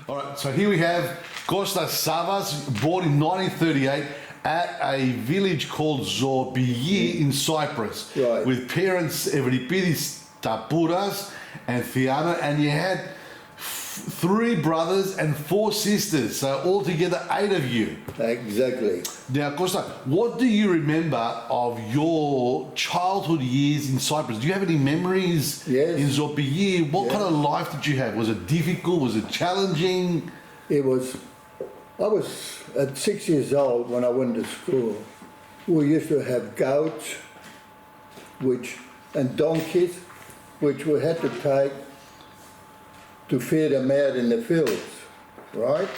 All right, so here we have Con Savva, born in 1938 at a village called Zoopygi in Cyprus, Right. with parents Euripides Tapouras and Theana, and you had 3 brothers and 4 sisters, so altogether 8 of you. Exactly. Now, Costa, what do you remember of your childhood years in Cyprus? Do you have any memories Yes. in Zoopygi? What Yes. kind of life did you have? Was it difficult? Was it challenging? I was at 6 years old when I went to school. We used to have goats and donkeys, which we had to take to feed them out in the fields, right?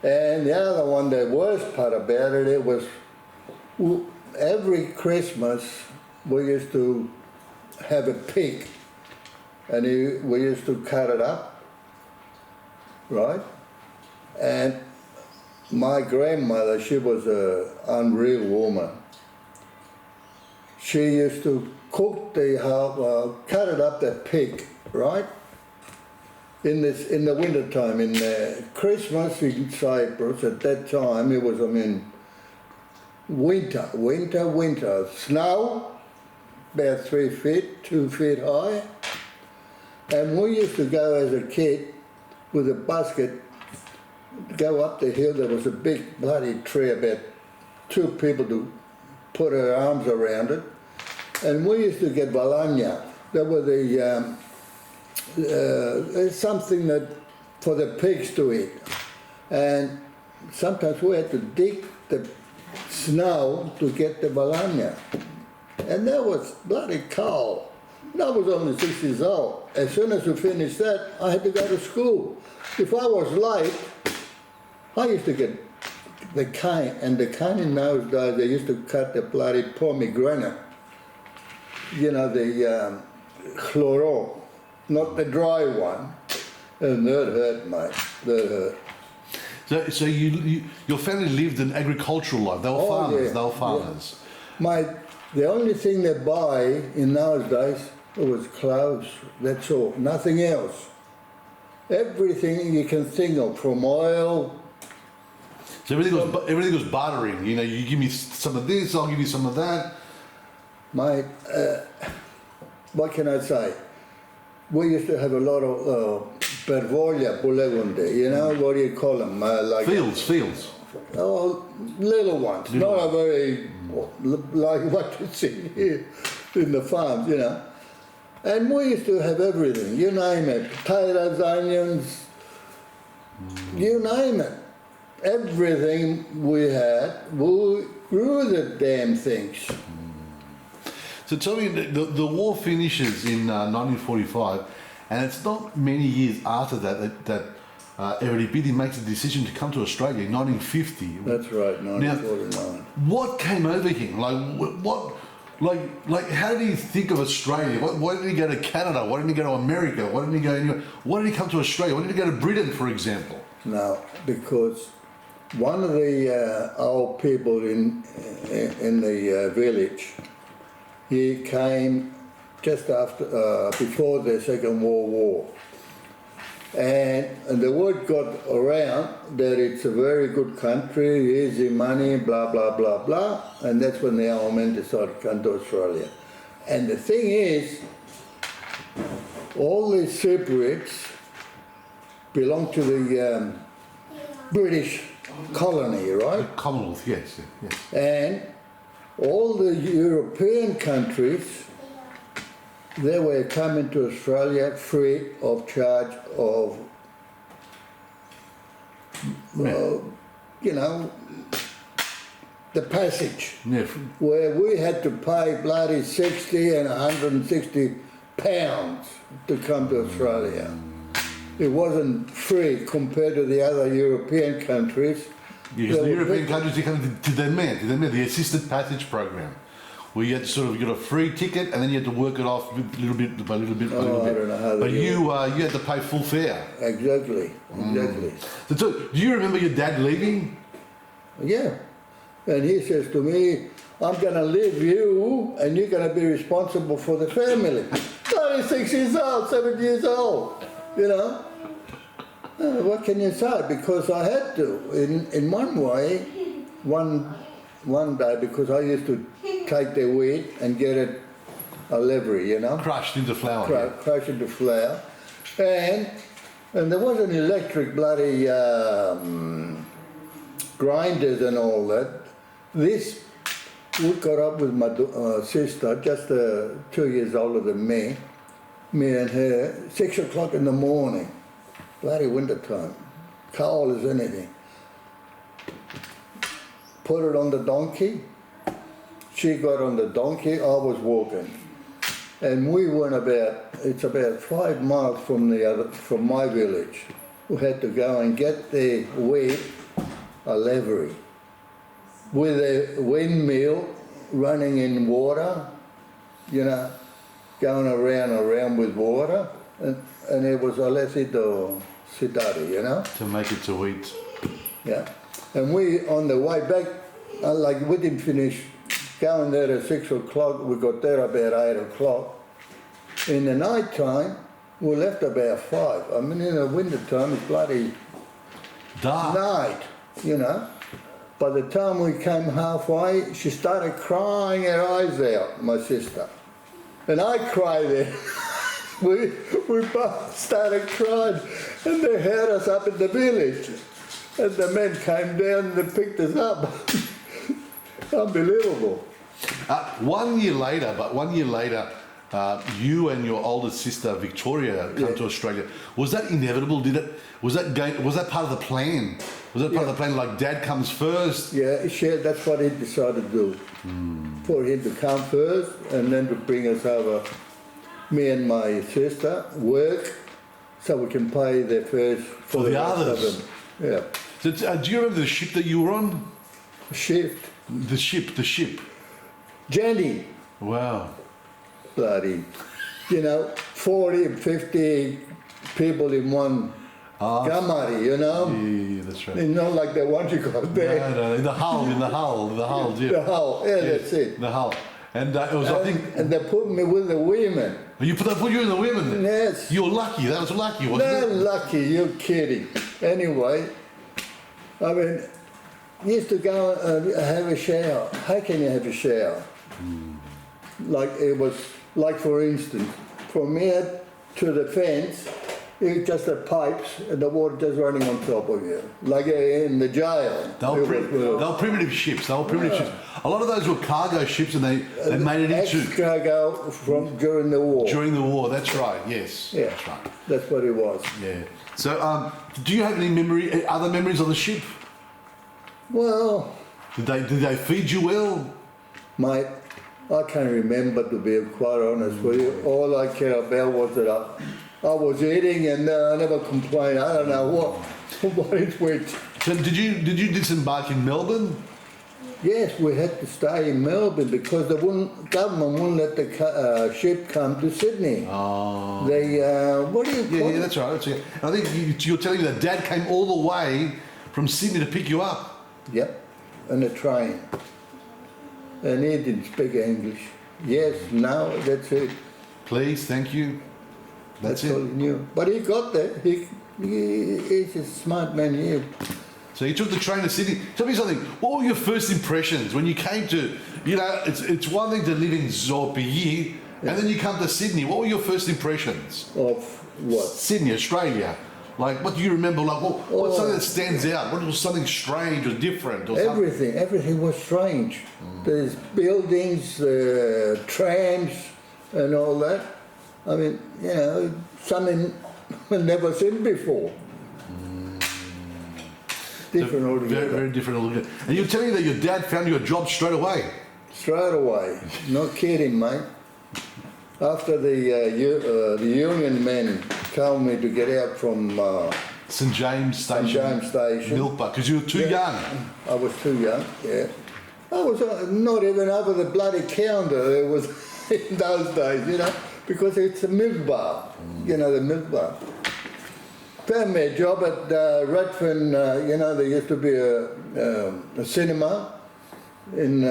And the other one, the worst part about it was every Christmas we used to have a pig, and we used to cut it up, right? And my grandmother, she was an unreal woman. She used to cook cut it up, the pig, right? In the winter time, in Christmas in Cyprus at that time, it was, winter, snow, about 3 feet, 2 feet high. And we used to go as a kid with a basket, go up the hill. There was a big bloody tree, about 2 people to put their arms around it. And we used to get valanya. That were something that for the pigs to eat. And sometimes we had to dig the snow to get the valanya. And that was bloody cold. And I was only 6 years old. As soon as we finished that, I had to go to school. If I was late, I used to get the cane. And the cane in those days, they used to cut the bloody pomegranate. You know, the chloro, not the dry one. And that hurt, mate. That hurt. So your family lived an agricultural life. They were farmers. Yeah, They were farmers. Yeah. The only thing they buy in those days was clothes. That's all. Nothing else. Everything you can think of, from oil. So everything was bartering. You know, you give me some of this, I'll give you some of that. Mate, what can I say? We used to have a lot of pervolia, pulegunde, you know, what do you call them? Fields. Oh, little ones, not a very, like what you see here in the farms, you know. And we used to have everything, you name it, potatoes, onions, you name it. Everything we had, we grew the damn things. So tell me, the war finishes in 1945, and it's not many years after that Euripides makes a decision to come to Australia in 1950. That's right, 1949. Now, what came over him? How did he think of Australia? Why did he go to Canada? Why didn't he go to America? Why didn't he go anywhere? Why did he come to Australia? Why didn't he go to Britain, for example? No, because one of the old people in the village, he came just before the Second World War. And the word got around that it's a very good country, easy money, blah, blah, blah, blah. And that's when the old men decided to come to Australia. And the thing is, all the Cypriots belong to the British colony, right? Commonwealth, yes. And all the European countries, they were coming to Australia free of charge of, the passage. Yeah. Where we had to pay bloody 60 and 160 pounds to come to Australia. It wasn't free compared to the other European countries. Because the European countries, you come to the MED, the Assisted Passage Program, where you had to sort of get a free ticket and then you had to work it off little bit by little bit by little bit. I don't know how but you had to pay full fare. Exactly. So do you remember your dad leaving? Yeah. And he says to me, I'm going to leave you and you're going to be responsible for the family. 36 years old, 7 years old, you know. What can you say? Because I had to. In one way, one day, because I used to take the wheat and get it a levery, you know. Crushed into flour. Crush into flour. And there wasn't electric bloody grinders and all that. This, we got up with my sister, just 2 years older than me and her, 6 o'clock in the morning, bloody winter time, cold as anything. Put it on the donkey. She got on the donkey, I was walking. And we went it's about 5 miles from my village. We had to go and get the wheat, a levery, with a windmill running in water, you know, going around and around with water. And it was alesido sidari, you know. To make it to wheat. Yeah. And we, on the way back, we didn't finish going there at 6 o'clock. We got there about 8 o'clock. In the night time, we left about 5. I mean, in the winter time, it's bloody dark night, you know. By the time we came halfway, she started crying her eyes out, my sister. And I cried there. we both started crying. And they had us up in the village. And the men came down and they picked us up. Unbelievable. 1 year later, you and your older sister Victoria come to Australia. Was that inevitable? Was that part of the plan? Was that part of the plan? Like Dad comes first. Yeah, that's what he decided to do. For him to come first, and then to bring us over, me and my sister, work, so we can pay their first for the others. Yeah. So, do you remember the ship that you were on? Shift. The ship. Jenny. Wow. Bloody, 40, 50 people in one gamari, you know? Yeah, that's right. It's not like the one you got there. No, in the hull, yeah. The hull, that's it. The hull. And it was, I think... And they put me with the women. They put you in the women? Yes. You were lucky, that was lucky, wasn't it? No, lucky, you're kidding. Anyway, I mean, you used to go and have a shower. How can you have a shower? Like for instance, from here to the fence, it's just the pipes and the water just running on top of you, like in the jail. They were primitive ships. A lot of those were cargo ships, and they made it into cargo from during the war. During the war, that's right. Yes, yeah, that's right. That's what it was. Yeah. So, do you have any other memories of the ship? Well, did they feed you well, mate? I can't remember, to be quite honest with you. All I care about was that I was eating, and I never complained. I don't know what it went. So did you disembark in Melbourne? Yes, we had to stay in Melbourne because the government wouldn't let the ship come to Sydney. Oh. They what do you call it? Yeah, that's right. I think you're telling me that Dad came all the way from Sydney to pick you up. Yep, on a train. And he didn't speak English. Yes, no, that's it. Please, thank you. That's it. All he knew. But he got there. He's a smart man here. So you took the train to Sydney. Tell me something. What were your first impressions when you came to, it's one thing to live in Zoopygi, and then you come to Sydney. What were your first impressions? Of what? Sydney, Australia. Like, what do you remember? Like, what's something that stands out? What was something strange or different? Or everything was strange. There's buildings, trams, and all that. I mean, something I've never seen before. Different altogether. Very, very different altogether. And you're telling me that your dad found you a job straight away? Straight away. Not kidding, mate. After the union men told me to get out from St James Station, Milpa, because you were too young. I was too young, yeah. I was not even over the bloody counter. It was in those days, because it's a milk bar, the milk bar. Found me a job at Redfern, there used to be a cinema in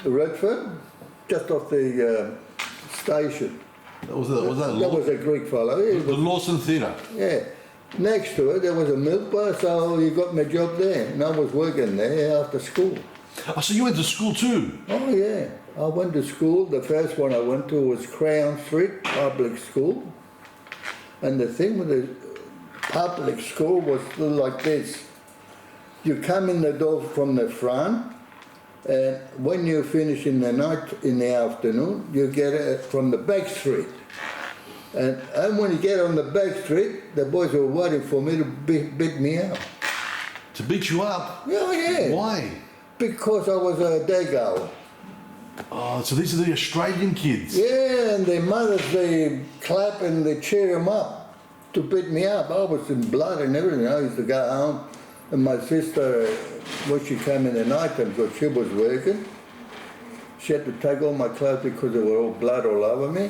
Redfern, just off the station. Was that a Greek fellow. The Lawson Theatre? Yeah. Next to it, there was a milk bar, so he got me a job there. And I was working there after school. Oh, so you went to school too? Oh, yeah. I went to school. The first one I went to was Crown Street Public School. And the thing with the public school was like this. You come in the door from the front, and when you finish in the night, in the afternoon, you get it from the back street. And when you get on the back street, the boys were waiting for me to beat me up. To beat you up? Yeah, yeah. Why? Because I was a day girl. Oh, so these are the Australian kids? Yeah, and their mothers, they clap and they cheer them up to beat me up. I was in blood and everything. I used to go home, and my sister, when she came in the night time, because she was working, she had to take all my clothes because there were all blood all over me.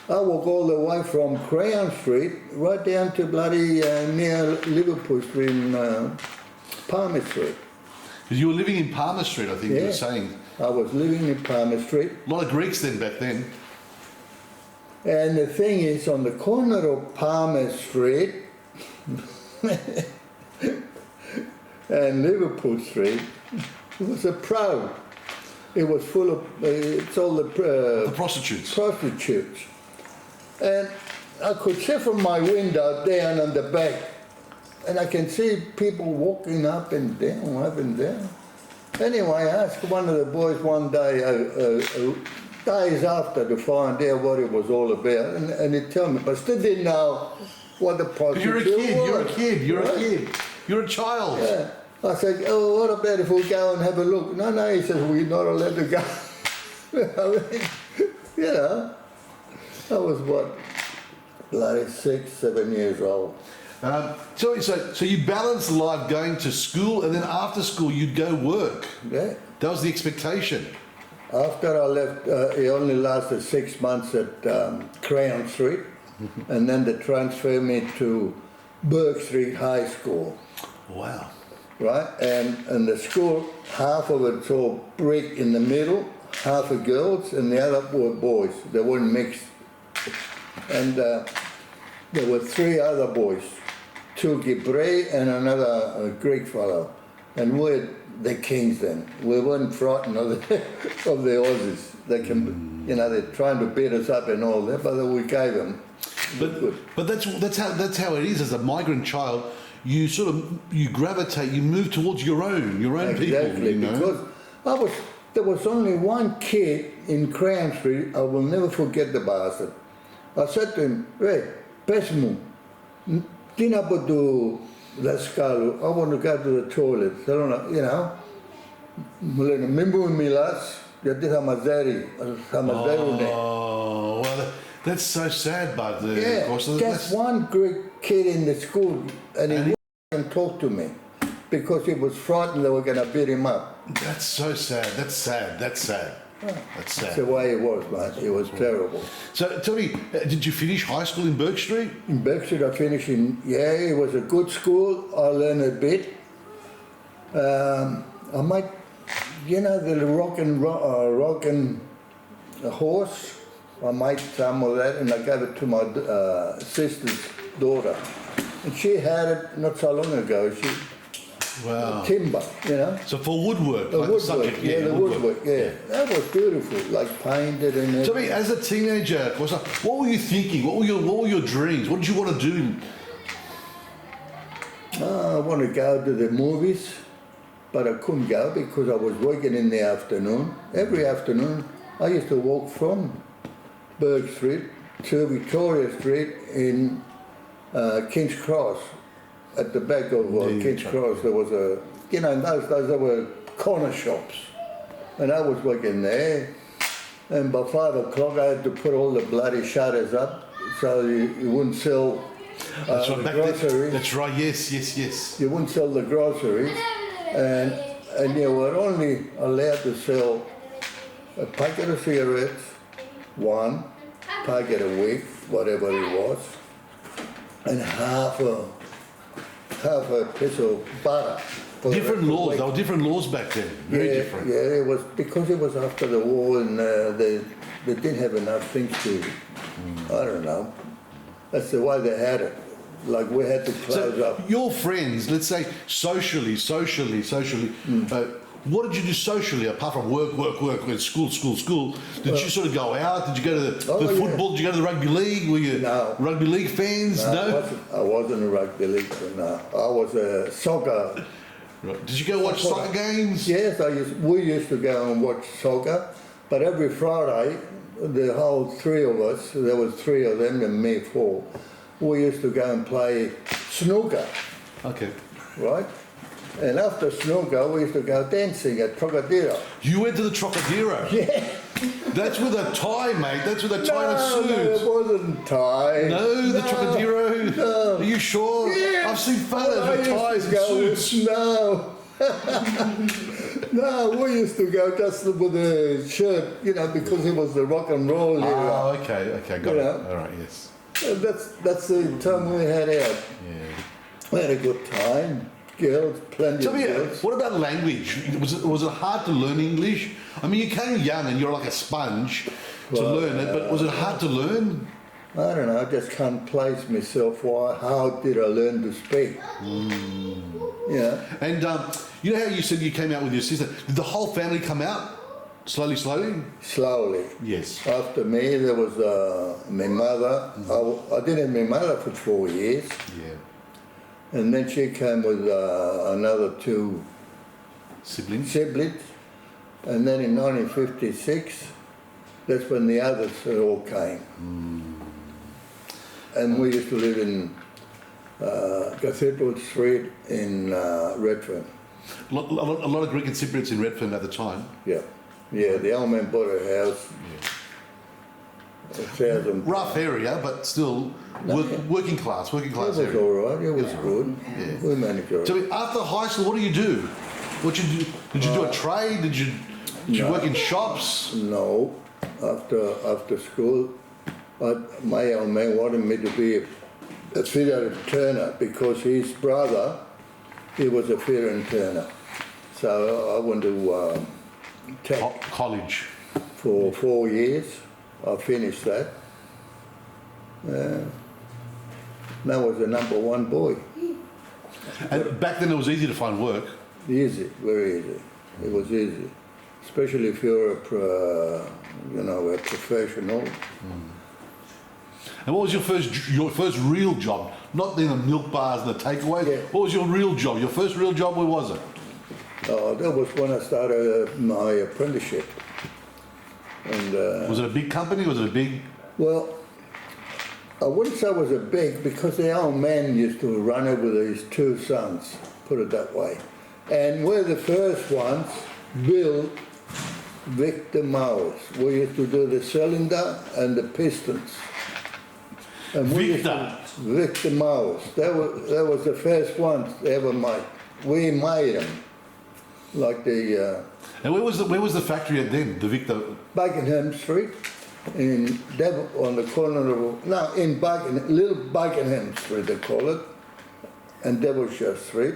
I walk all the way from Crown Street right down to bloody near Liverpool Street in Palmer Street. Because you were living in Palmer Street, I think you were saying. I was living in Palmer Street. A lot of Greeks then, back then. And the thing is, on the corner of Palmer Street and Liverpool Street, it was a pro. It was full of, it's all the prostitutes. Prostitutes. And I could see from my window down on the back, and I can see people walking up and down. Anyway, I asked one of the boys one day, days after, to find out what it was all about, and he told me, but still didn't know what the prostitute was. You're a kid. You're a child. Yeah. I said, oh, what about if we go and have a look? No, he says, we're not allowed to go. You know, I was what, bloody 6, 7 years old. So you balanced life going to school, and then after school you'd go work. Yeah. That was the expectation. After I left, it only lasted 6 months at Crown Street, and then they transferred me to Burke Street High School. Wow. Right, and the school, half of it's all brick in the middle, half are girls, and the other were boys. They weren't mixed. And there were 3 other boys, 2 Gibré and another Greek fellow. And we're the kings then. We weren't frightened of the Aussies. They can, they're trying to beat us up and all that, but we gave them. But that's how it is as a migrant child. You you gravitate, you move towards your own Exactly, people. Because there was only one kid in Crown Street. I will never forget the bastard. I said to him, "Hey, pesmu, τι να πω του δασκάλου, I want to go to the toilet." Θέλω να, μου λένε, μην μου μιλάς, γιατί θα μαζέρουνε. Oh, well, that's so sad, but just one Greek kid in the school, and he wouldn't talk to me because he was frightened they were going to beat him up. That's so sad. That's sad. That's sad. That's sad. That's the way it was, mate. It was terrible. So tell me, did you finish high school in Burke Street? In Burke Street, I finished it was a good school. I learned a bit. I might, the rock and horse. I made some of that, and I gave it to my sister's daughter. And she had it not so long ago. Wow. Timber, So for woodwork, the like woodwork, the subject, the woodwork, That was beautiful, like painted and everything. So I mean, as a teenager, what were you thinking? What were your dreams? What did you want to do? I want to go to the movies, but I couldn't go because I was working in the afternoon. Every afternoon, I used to walk from Burke Street to Victoria Street in King's Cross. At the back of King's Cross, there was in those days there were corner shops, and I was working there. And by 5 o'clock, I had to put all the bloody shutters up so you wouldn't sell groceries. That's right. Yes. You wouldn't sell the groceries, and you were only allowed to sell a packet of cigarettes, 1 packet a week, whatever it was, and half a piece of butter. Different laws. There were different laws back then. Very different. Yeah, it was because it was after the war, and they didn't have enough things to. I don't know. That's the way they had it. Like we had to close up. Your friends, let's say socially, what did you do socially apart from work, school? Did you sort of go out? Did you go to the football? Did you go to the rugby league? Were you rugby league fans? No? I wasn't a rugby league, no. I was a soccer. Right. Did you go watch soccer games? Yes, we used to go and watch soccer, but every Friday, the whole three of us, there was three of them and me, four, we used to go and play snooker. Okay. Right? And after snooker, we used to go dancing at Trocadero. You went to the Trocadero? Yeah. That's with a tie, mate. That's with a tie and a suit. No, it wasn't tie. No, the Trocadero? No. Are you sure? Yeah. I've seen photos with ties and suits. No. No, we used to go just with a shirt, because it was the rock and roll era. Oh, okay, got it. All right, yes. And that's the time we had out. Yeah. We had a good time. Girls, plenty Tell of me, girls. what about language? Was it hard to learn English? I mean, you came young and you're like a sponge to learn it, but was it hard to learn? I don't know, I just can't place myself. How did I learn to speak? Yeah. And you know how you said you came out with your sister? Did the whole family come out? Slowly? Slowly. Yes. After me, there was my mother. I didn't have my mother for 4 years. Yeah. And then she came with another two Siblings? And then in 1956, that's when the others all came. And we used to live in Cathedral Street in Redfern. A lot of Greek and Cypriots in Redfern at the time. Yeah. Yeah, the old man bought a house. Yeah. Rough area, but still working class It was area. all right. It was good. Yeah. We managed it. So after high school, what do you do? What did you do? Did you do a trade? Did you work in shops? No. After school, my old man wanted me to be a fitter and turner because his brother, he was a fitter and turner. So I went to Tech College. for 4 years. I finished that. I was the #1 boy. And back then it was easy to find work. Easy, very easy. It was easy, especially if you're a professional. And what was your first real job? Not in the milk bars and the takeaways. Yeah. What was your real job? Your first real job? Where was it? That was when I started my apprenticeship. And Was it a big company? Was it a big? well, I wouldn't say it was a big because the old man used to run it with his two sons, put it that way. And we're the first ones built Victa mowers. We used to do the cylinder and the pistons. And Victa mowers. That was the first ones ever made. We made them. Like the And where was the factory at then? The Victor. Buckingham Street, on the corner of Little Buckingham Street they call it, and Devonshire Street.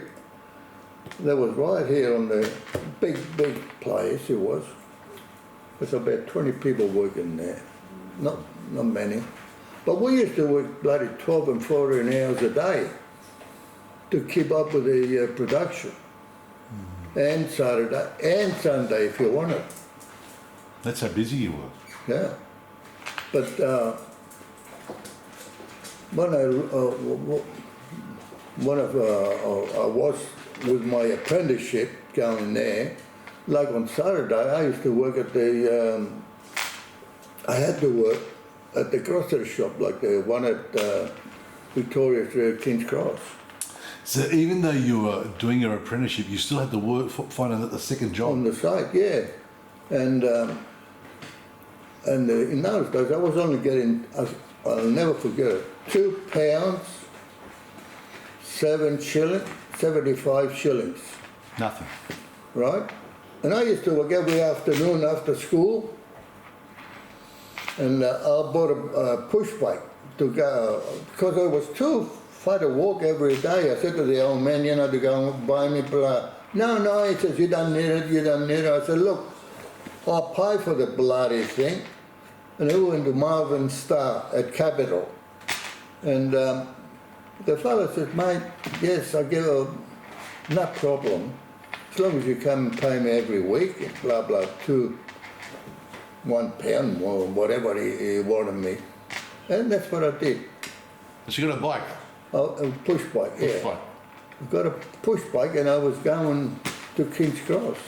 That was right here on the big place. It was. There's about 20 people working there, not many, but we used to work bloody 12 and 14 hours a day to keep up with the production. And Saturday and Sunday if you wanted. That's how busy you were. Yeah. But when I was with my apprenticeship going there, like on Saturday I used to work at I had to work at the grocery shop, like the one at Victoria Street, King's Cross. So even though you were doing your apprenticeship, you still had to find a second job. On the side, yeah. And in those days, I was only getting, I'll never forget it, £2, 75 shillings. Nothing. Right? And I used to work every afternoon after school, and I bought a push bike to go, because I was too far to walk every day. I said to the old man, to go and buy me blah. No, he says, you don't need it. I said, look, I'll pay for the bloody thing. And he went to Marvin Star at Capital. And The fellow said, mate, yes, I give a, no problem. As long as you come and pay me every week, blah, blah, £1 or whatever he wanted me. And that's what I did. So you got a bike? Oh, a push bike, yeah. Push bike. I got a push bike and I was going to King's Cross.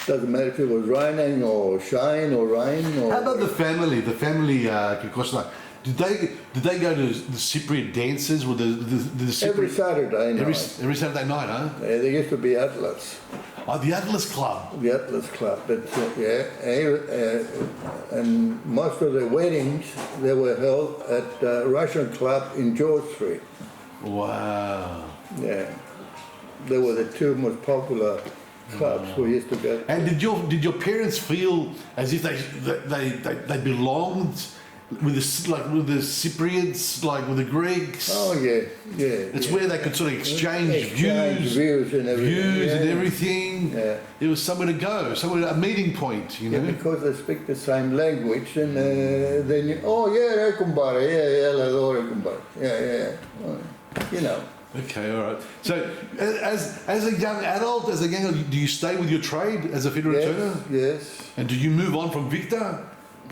Doesn't matter if it was raining or shine or rain or... How about the family? The family, because like, did they go to the Cypriot dances with the Cypriot? Every Saturday night. Every Saturday night, huh? Yeah, there used to be Atlas. Oh, the Atlas Club. The Atlas Club, that's it, yeah. And most of the weddings, they were held at Russian Club in George Street. Wow. Yeah. They were the two most popular clubs we used to go to. And did your parents feel as if they belonged with the Cypriots, like with the Greeks? Oh yeah, yeah. It's yeah. where they could sort of exchange views and everything. Yeah. It was somewhere to go, somewhere, a meeting point, you know. Yeah, because they speak the same language, and then you, oh yeah, kumbara, yeah, kumbara, yeah. Oh, you know. Okay, all right. So, as a young adult, do you stay with your trade as a fiddler returner? Yes. And did you move on from Victa?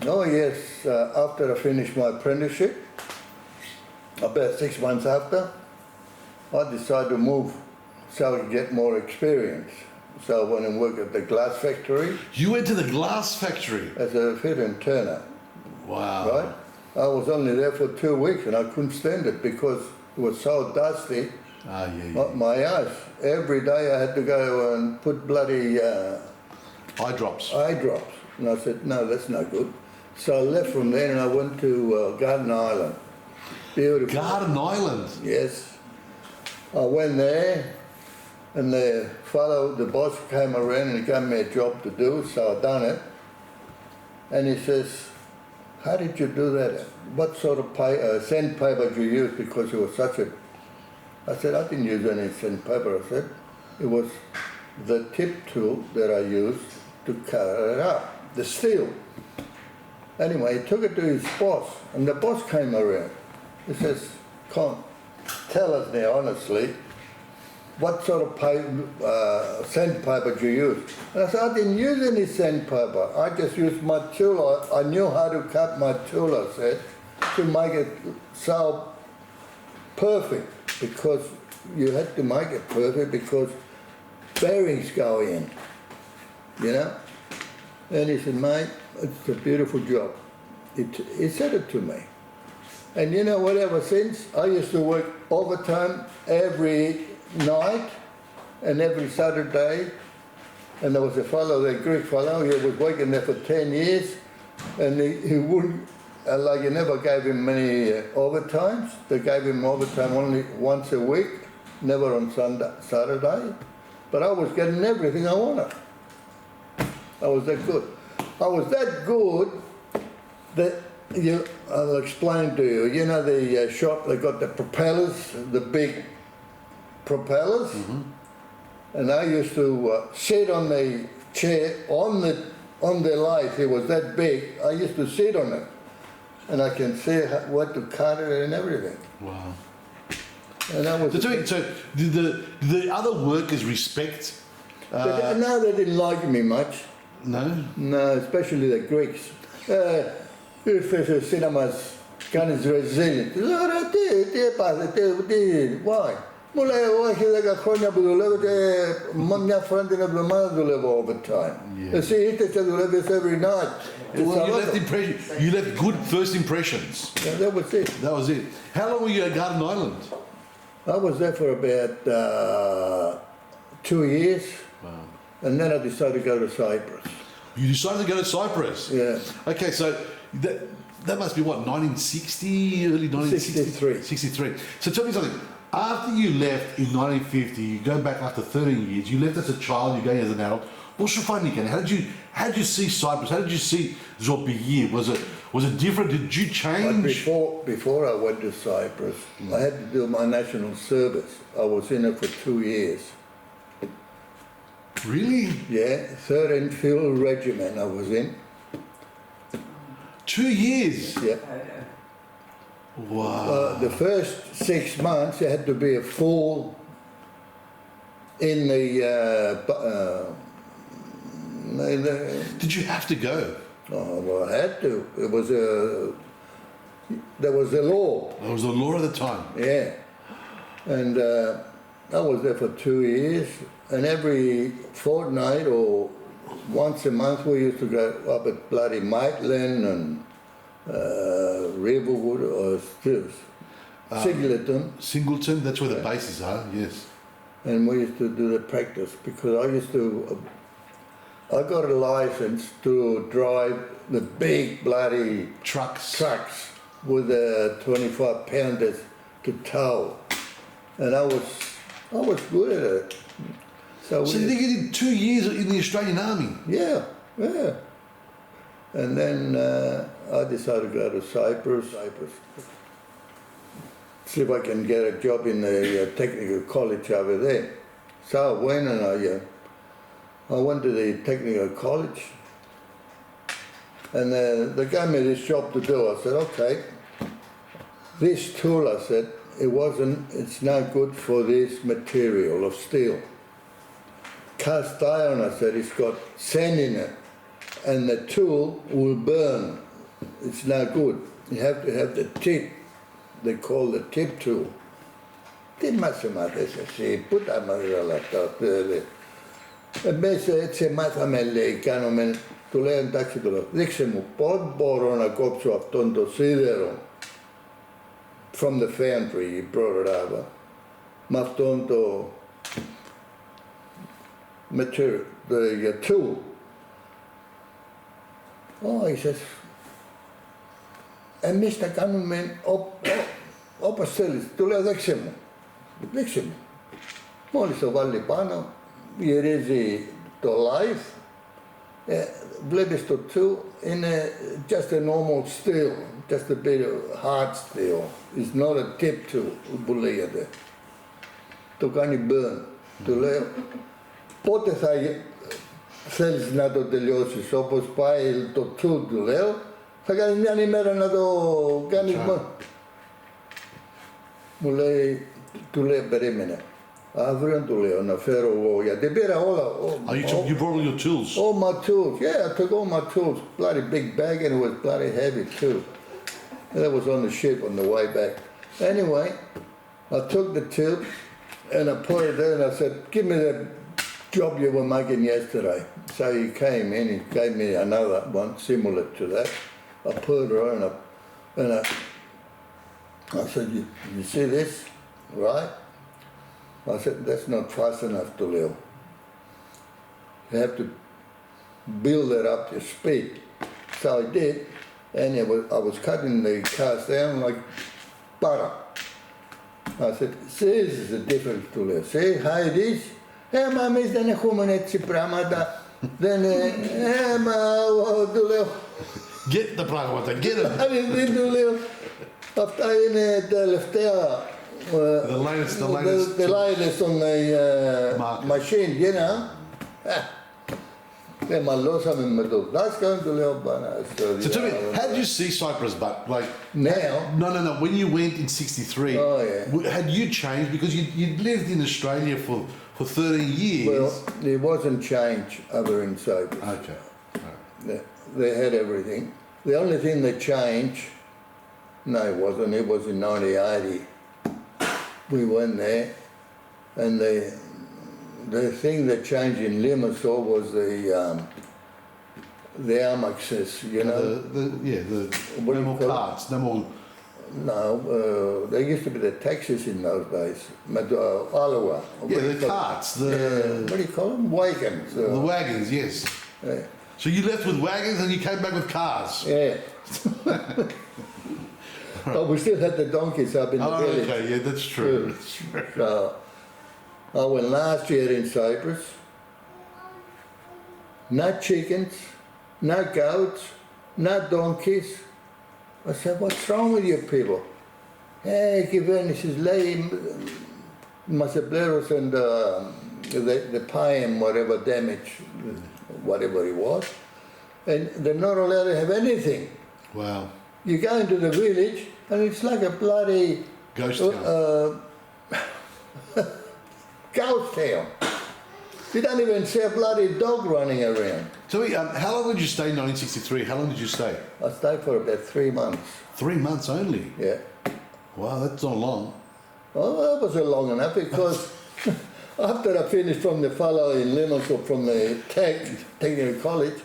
Oh yes. After I finished my apprenticeship, about 6 months after, I decided to move so I could get more experience. So I went and worked at the glass factory. You went to the glass factory? As a fiddler and turner. Wow. Right? I was only there for 2 weeks and I couldn't stand it because it was so dusty. Ah, yeah. My eyes. Every day I had to go and put bloody Eye drops. And I said, no, that's no good. So I left from there and I went to Garden Island. Beautiful. Garden Island? Yes. I went there and the boss came around and he gave me a job to do, so I done it. And he says, how did you do that? What sort of sandpaper did you use? Because it was such a... I said, I didn't use any sandpaper. I said, it was the tip tool that I used to cut it up, the steel. Anyway, he took it to his boss, and the boss came around. He says, Con, tell us now honestly, what sort of sandpaper do you use? And I said, I didn't use any sandpaper. I just used my tool. I knew how to cut my tool, I said, to make it so perfect, because you had to make it perfect because bearings go in, you know? And he said, mate, it's a beautiful job. He said it to me. And you know what, ever since, I used to work overtime every night and every Saturday. And there was a fellow, the Greek fellow, he was working there for 10 years. And he wouldn't, he never gave him many overtimes. They gave him overtime only once a week, never on Saturday. But I was getting everything I wanted. I was that good. I was that good that I'll explain to you. You know the shop, they got the propellers, the big propellers, and I used to sit on the chair on the lathe. It was that big. I used to sit on it, and I can see what to cut it and everything. Wow. And that was So did the other workers respect? no, they didn't like me much. No? No, especially the Greeks. Cinemas κάνεις ρεζίλι. Λέω, τι έπαθε, why? Μου λέει, εγώ έχει 10 χρόνια που δουλεύω και μια φορά την εβδομάδα δουλεύω overtime. Εσύ είτε και δουλεύεις every night. Well, you left good first impressions. Yeah, that was it. That was it. How long were you at Garden Island? I was there for about 2 years. Wow. And then I decided to go to Cyprus. You decided to go to Cyprus? Yeah. Okay, so that must be what, 1960, early 1960? 63. 63. So tell me something. After you left in 1950, you go back after 13 years, you left as a child, you're going as an adult. What's your finding? How did you see Cyprus? How did you see Zoopygi? Was it different? Did you change? But before I went to Cyprus, I had to do my national service. I was in it for 2 years. Really? Yeah, 13th Field Regiment I was in. 2 years? Yeah. Wow. The first 6 months you had to be a full in Did you have to go? oh, well, I had to. There was a law, It was the law at the time. yeah. And I was there for 2 years, and every fortnight or once a month we used to go up at bloody Maitland and Riverwood or Singleton, Singleton, that's where the bases are, yes. and we used to do the practice because I got a license to drive the big bloody Trucks. with the 25 pounders to tow, and I was good at it. So you think you did 2 years in the Australian Army? Yeah. And then I decided to go to Cyprus. See if I can get a job in the technical college over there. So I went and I went to the technical college, and they gave me this job to do. I said, okay. This tool, I said, it's no good for this material of steel. Cast iron, I said, it's got sand in it, and the tool will burn. It's no good. You have to have the tip, they call the tip tool. Τι μας έμαθες εσύ, πού τα μάθες όλα αυτά, εμείς έτσι μάθαμε, λέει, κάνουμε, του λέω εντάξει, του λέω, δείξε μου πώς μπορώ να κόψω αυτόν το σίδερο from the foundry, he brought it over, με αυτόν το material, the tool. Oh, he says, εμείς τα κάνουμε όπως θέλεις. Του λέω δείξε μου. Μόλις το βάλει πάνω, γυρίζει το live, βλέπεις το tool, είναι just a normal steel, just a bit of hard steel. It's not a tip tool που λέγεται. Το κάνει burn. Του λέω, πότε θα θέλεις να το τελειώσεις, όπως πάει το tool, του λέω, θα κάνεις μια ημέρα να το κάνεις μόνο. Μου λέει, του λέει, περίμενε. Αύριο του λέω να φέρω εγώ, γιατί πήρα όλα. You brought all your tools? All my tools, yeah, I took all my tools. Bloody big bag, and it was bloody heavy too. And that was on the ship on the way back. Anyway, I took the tip and I put it there and I said, give me the job you were making yesterday. So he came in, he gave me another one similar to that. I put it on and I said, you see this, right? I said, that's not fast enough to live. You have to build it up to speed. So I did, and I was cutting the cast down like butter. I said, see, this is the difference to live. See how it is? Μα εμείς δεν έχουμε έτσι πράγματα. Δεν μα του λέω. Get the πράγματα, get them. Δεν του λέω. Αυτά είναι τελευταία. The latest on the machine, you know. Δεν μαλώσαμε με το δάσκαλο, του λέω πάνω. So tell me, how did you see Cyprus, but like... Now? No. When you went in 63, had you changed? Because you'd lived in Australia for 13 years. Well, there wasn't change over in Cyprus. Okay. Right. They had everything. The only thing that changed, no it wasn't, it was in 1980. We went there, and the thing that changed in Limassol was the arm access, you know. No more carts, no more... No, there used to be the taxis in those days. Alawa. Yeah, the carts, what do you call them? Wagons. The wagons, yes. Yeah. So you left with wagons and you came back with cars? Yeah. But we still had the donkeys up in the village. Okay, yeah, that's true. So I went last year in Cyprus. Not chickens, not goats, not donkeys. I said, what's wrong with you people? Hey, κυβέρνησης λέει, μας επλέρωσαν the pay and whatever damage, whatever it was, and they're not allowed to have anything. Wow. you go into the village and it's like a bloody Ghost town. ghost town. You don't even see a bloody dog running around. Tell me, how long did you stay in 1963? How long did you stay? I stayed for about 3 months. 3 months only? Yeah. Wow, that's not long. Well, that wasn't long enough because after I finished from the fellow in Limassol from the technical college,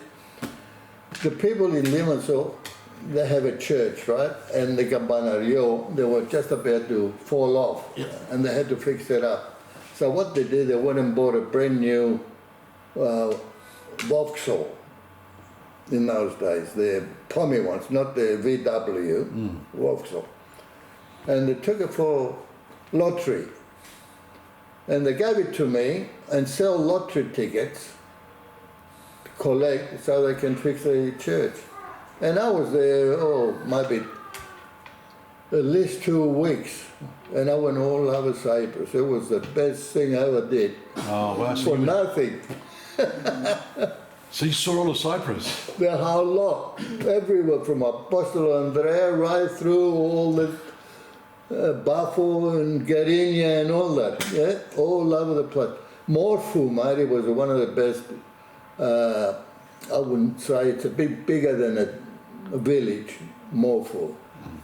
the people in Limassol, they have a church, right? And the Campanario, they were just about to fall off, and they had to fix it up. So what they did, they went and bought a brand new Vauxhall in those days, the Tommy ones, not the VW, Vauxhall. And they took it for lottery. And they gave it to me and sell lottery tickets to collect so they can fix the church. And I was there, maybe at least 2 weeks. And I went all over Cyprus. It was the best thing I ever did. Oh, wow. For nothing. So you saw all of Cyprus? The whole lot. Everywhere from Apostolo Andrea right through all the Bafo and Garinia and all that. Yeah, all over the place. Morphu, mate, it was one of the best. I wouldn't say it's a bit bigger than a village, Morphu.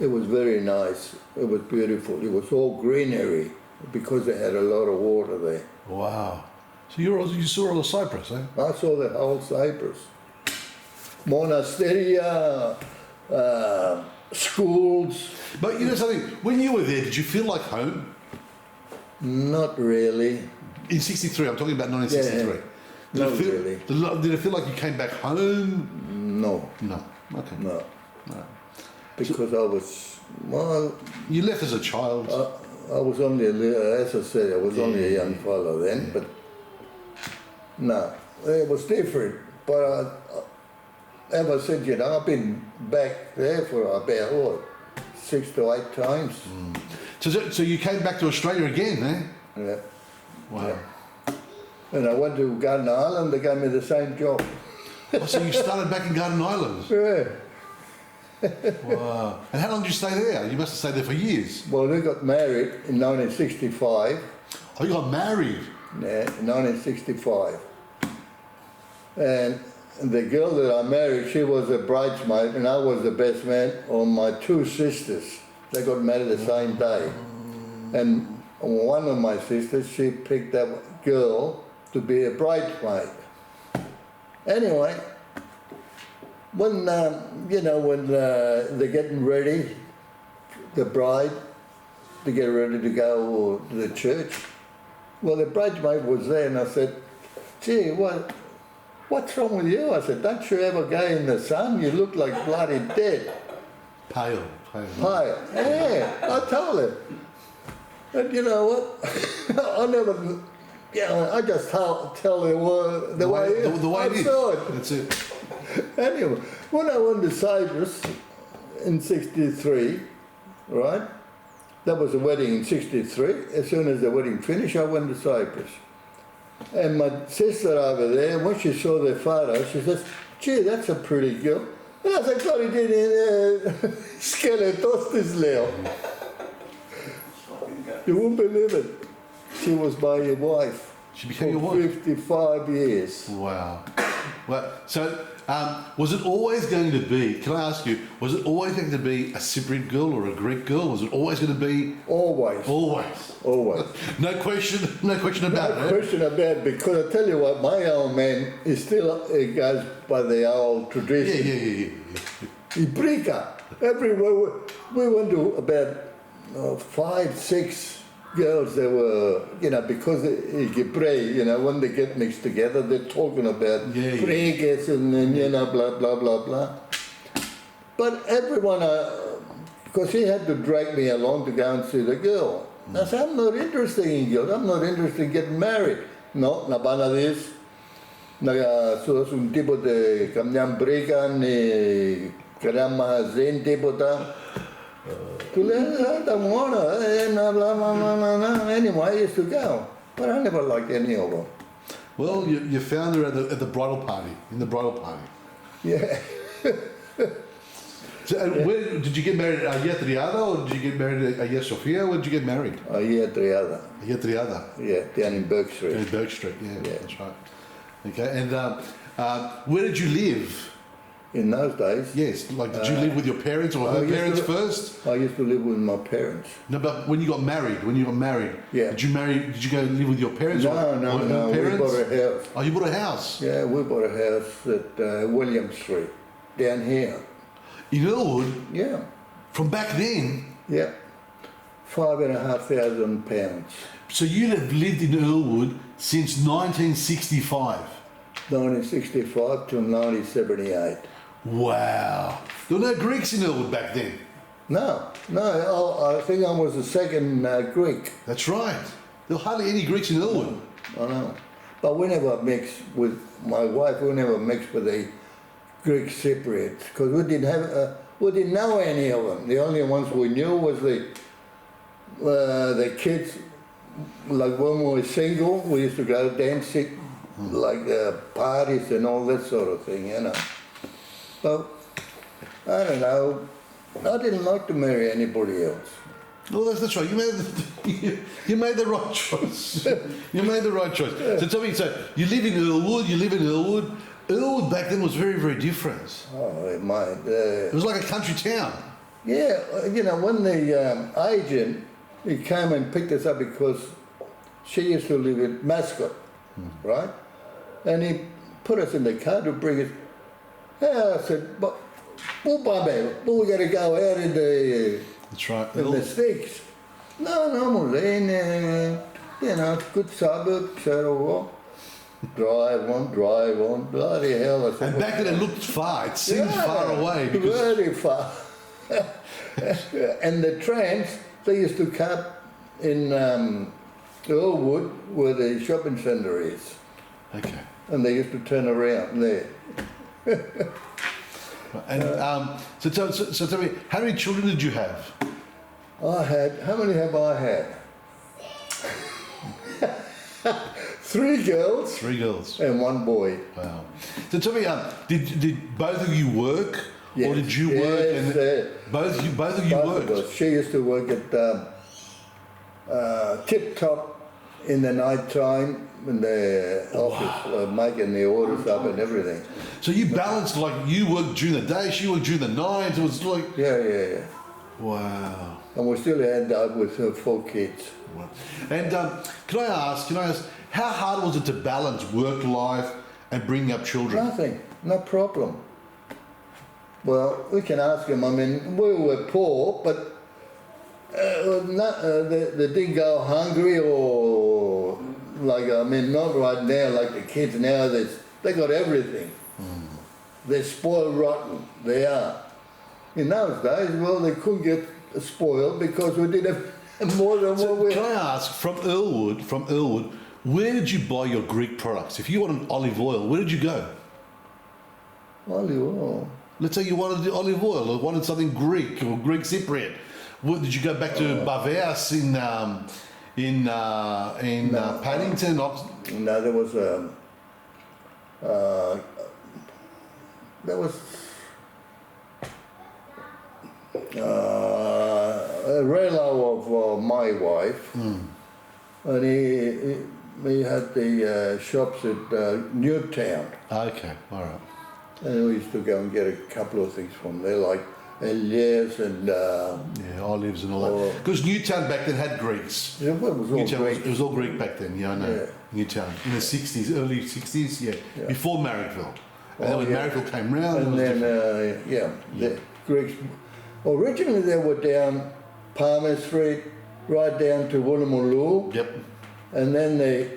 It was very nice. It was beautiful. It was all greenery because they had a lot of water there. Wow. So you saw all of Cyprus, eh? I saw the whole Cyprus. Monasteria, schools. But you know something, when you were there, did you feel like home? Not really. In 63, I'm talking about 1963. Yeah, not really. Did it feel like you came back home? No. No. Okay. No. No. Because I was, well, You left as a child. I was only, as I said, I was only a young fellow then, but no, it was different. But ever since, you know, I've been back there for about, what, 6 to 8 times. So you came back to Australia again, eh? Yeah. Wow. Yeah. And I went to Garden Island, they gave me the same job. Oh, so you started back in Garden Island? Yeah. Wow. And how long did you stay there? You must have stayed there for years. Well, we got married in 1965. Oh, you got married? Yeah, in 1965. And the girl that I married, she was a bridesmaid and I was the best man on my 2 sisters. They got married the same day. And one of my sisters, she picked that girl to be a bridesmaid. Anyway, when, when they're getting ready, the bride, to get ready to go to the church, well, the bridesmaid was there and I said, gee, what's wrong with you? I said, don't you ever go in the sun? You look like bloody dead. Pale. Pale. Yeah, I told her. And you know what? I never, I just tell her the way it is. The way it is. Saw it. That's it. Anyway, when I went to Cyprus in 63, right? That was a wedding in 63. As soon as the wedding finished, I went to Cyprus. And my sister over there, when she saw the photo, she says, gee, that's a pretty girl. And I said, God, he did skeletos της λέω. You won't believe it. She was my wife. She became your for wife? 55 years. Wow. Well, so was it always going to be, can I ask you, was it always going to be a Cypriot girl or a Greek girl? Was it always going to be? Always. Always. Always. No question about it. No question about it, because I tell you what, my old man is still, he goes by the old tradition. Yeah. Ibrika. Everywhere we went to about 5, 6 girls. They were, because Gibrei, when they get mixed together, they're talking about pregas and blah blah blah blah. But everyone, because he had to drag me along to go and see the girl. I said, I'm not interested in girls. I'm not interested in getting married. No, να πάνε να δεις, να σου δώσουν τίποτε, καμιά μπρίκα, κανένα μαγαζίν, τίποτα. Του λέει, I don't wanna, anyway, I used to go. But I never liked any of them. Well, you found her at the bridal party, in the bridal party. Yeah. So, where did you get married at Ayia Triada or did you get married at Ayia Sofia? Where did you get married? Ayia Triada. Ayia Triada. Yeah, down in Burke Street. In Burke Street, yeah, that's right. Okay, and where did you live? In those days, Yes, like did you live with your parents or her parents first? I used to live with my parents. No, but when you got married, Yeah. did you go live with your parents or her No, parents? we bought a house. Oh, you bought a house? Yeah, we bought a house at William Street, down here. In Earlwood? Yeah, From back then? yeah. £5,500. So you have lived in Earlwood since 1965? 1965 till 1978. Wow. There were no Greeks in Earlwood back then? No, I think I was the second Greek. That's right. There were hardly any Greeks in Earlwood. I know. But we never mixed with my wife. We never mixed with the Greek Cypriots because we didn't know any of them. The only ones we knew was the kids. Like when we were single, we used to go dancing, like parties and all that sort of thing, you know. But I don't know. I didn't like to marry anybody else. Well, that's right. You made the right choice. You made the right choice. So tell me, so you live in Earlwood. Earlwood back then was very, very different. Oh, it might. It was like a country town. Yeah, you know, when the agent, he came and picked us up because she used to live in Mascot, right? And he put us in the car to bring us. Yeah, I said, but we got to go out in the... That's right. In the sticks. No, Mulane, you know, good suburb, so drive on, bloody hell. I said, And back then it looked far, it seemed far away. Very far. And the trams, they used to cut in Earlwood where the shopping centre is. Okay. And they used to turn around there. And so tell me, how many children did you have? How many have I had? 3 girls. 3 girls. And 1 boy. Wow. So tell me, did both of you work, Yes. or did you work? Yes, And both of you both of worked. us. She used to work at Tip Top in the night time in the office, making the orders up and everything. So you balanced, like you worked during the day, she worked during the night. It was like Yeah. wow. And we still end up with 4 kids. Wow. And can I ask, how hard was it to balance work life and bringing up children? Nothing, no problem. Well, we can ask them. I mean, we were poor, but they didn't go hungry or not right now like the kids now. They got everything. They're spoiled rotten. They are. In those days, well, they couldn't get spoiled because we didn't have more than what we. Can I ask, from Earlwood, where did you buy your Greek products? If you wanted olive oil, where did you go? Olive oil. Let's say you wanted the olive oil or wanted something Greek or Greek Cypriot. Did you go back to Baveas in Paddington? No, there was a relo of my wife, and he had the shops at Newtown. Okay, all right. And we used to go and get a couple of things from there, like Elias and... olives and all that. Because Newtown back then had Greeks. Yeah, well, it was all Newtown Greek. it was all Greek back then, yeah, I know. Yeah. Newtown. In the 60s, early 60s, yeah. Before Marrickville. And then when Marrickville came round, And then, the Greeks... Originally they were down Palmer Street, right down to Woolloomooloo. Yep. And then they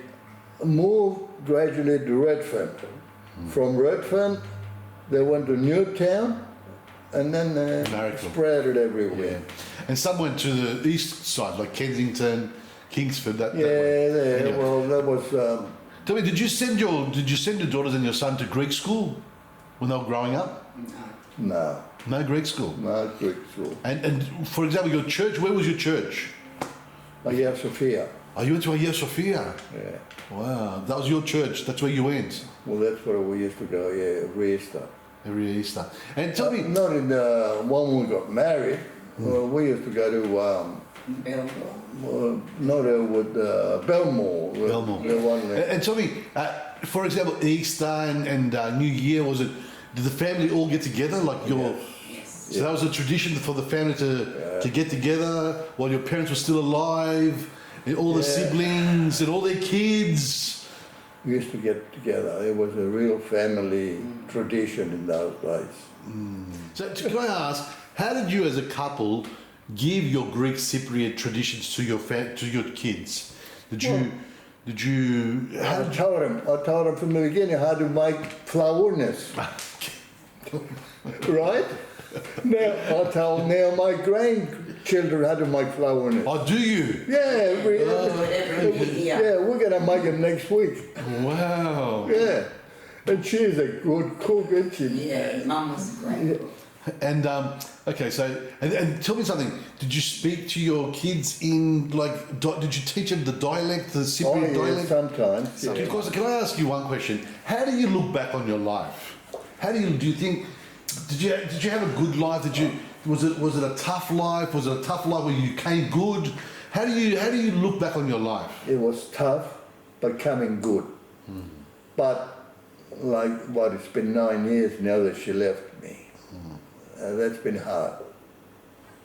moved gradually to Redfern. From Redfern, they went to Newtown, and then they spread it everywhere. Yeah. And some went to the east side, like Kensington, Kingsford, that way. There. Anyway. Well, that was... Tell me, did you send your daughters and your son to Greek school when they were growing up? No. No Greek school? No Greek school. And for example, your church, where was your church? Hagia Sophia. Oh, you went to Hagia Sophia? Yeah. Wow, that was your church, that's where you went? Well, that's where we used to go, every Easter. Every Easter. And tell me, Not in the when we got married. We used to go to not with Belmore. Belmore. The one there. And tell me, for example, Easter and New Year, did the family all get together? Like your, Yes. so that was a tradition for the family to get together while your parents were still alive, and all the siblings and all their kids. We used to get together. It was a real family tradition in those days. So can I ask, how did you as a couple give your Greek Cypriot traditions to your kids? I told them from the beginning how to make flowerness. Right? Now I tell my grandchildren how to make flowerness. Oh, do you? Yeah, we're gonna make it next week. Wow. Yeah. And she's a good cook, isn't she? Yeah, Mum was great. And okay, so and tell me something. Did you speak to your kids in did you teach them the dialect, the Cypriot dialect? Sometimes. Yeah. Of course. Can I ask you one question? How do you look back on your life? Do you think? Did you have a good life? Was it a tough life? Was it a tough life where you came good? How do you look back on your life? It was tough, but coming good. But it's been 9 years now that she left me. That's been hard.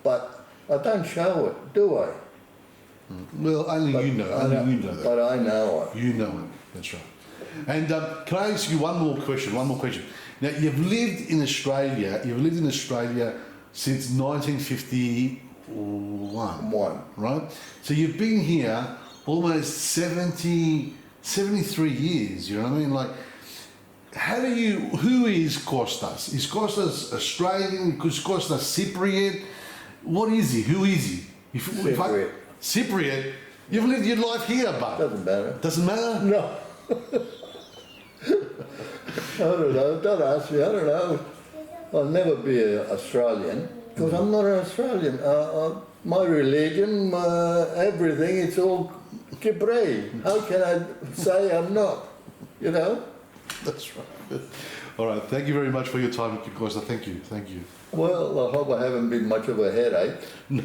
But I don't show it, do I? Well, only you know that. But I know it. You know it. That's right. And can I ask you one more question? Now, you've lived in Australia since 1951. One. Right? So you've been here almost 73 years, you know what I mean? Who is Kostas? Is Kostas Australian? Is Kostas Cypriot? What is he? Who is he? Cypriot. Cypriot? You've lived your life here, but... Doesn't matter. Doesn't matter? No. I don't know. Don't ask me. I don't know. I'll never be an Australian because I'm not an Australian. My religion, everything, it's all Cypriot. How can I say I'm not? You know? That's right. All right. Thank you very much for your time, Kostas. Thank you. Well, I hope I haven't been much of a headache. No.